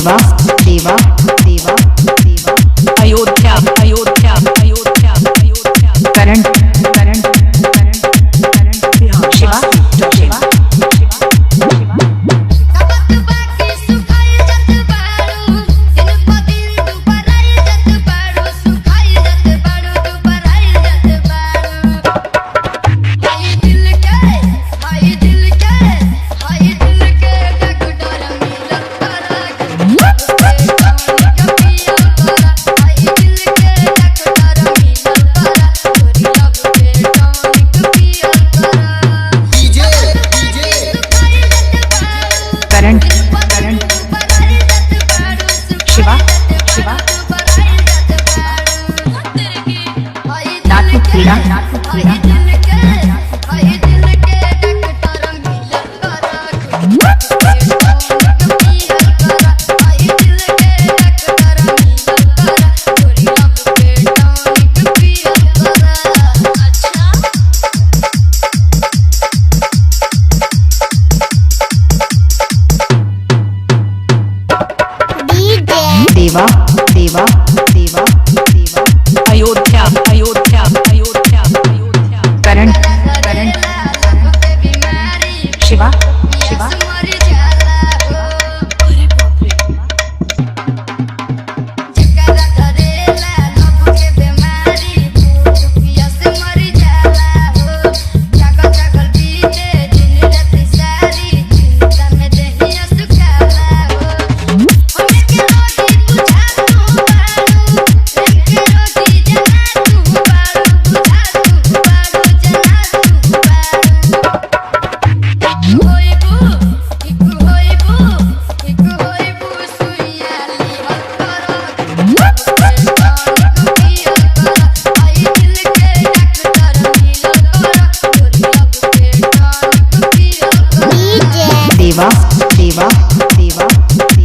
देवा देवा देवा देवा Ayodhya Ayodhya Ayodhya Ayodhya current current current current Shiva Shiva Shiva Shiva नाटू क्रीड़ा नाटू क्रीड़ा देवा देवा देवा देवा अयोध्या अयोध्या अयोध्या अयोध्या करंट करंट शिवा शिवा देवा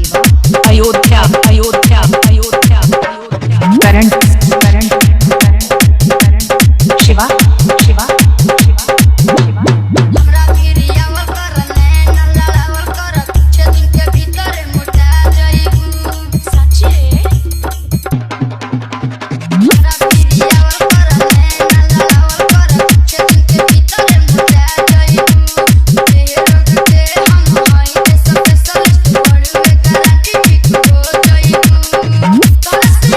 देवा देवा देवा Ayodhya Ayodhya Ayodhya Ayodhya current current current current Shiva Shiva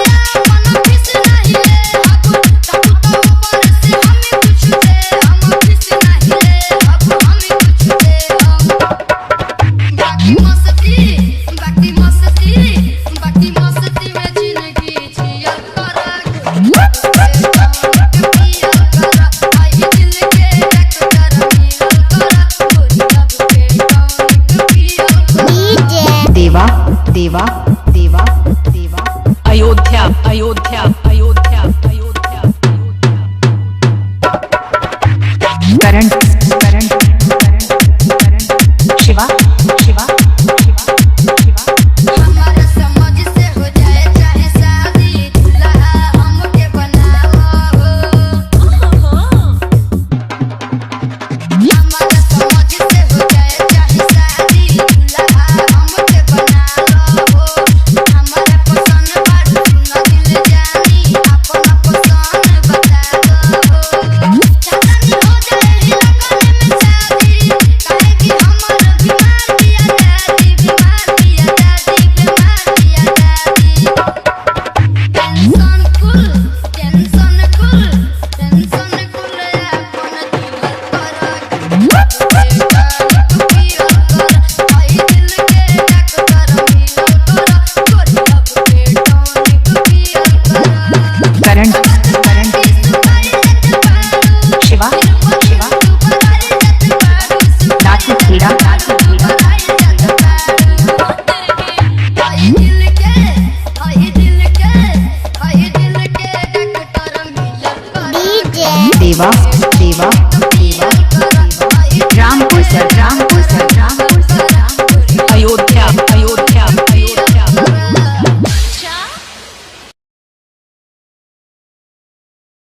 देवा देवा देवा देवा Ayodhya Ayodhya Ayodhya Ayodhya current current current current Shiva Shiva देवा देवा देवा रामपुर सर रामपुर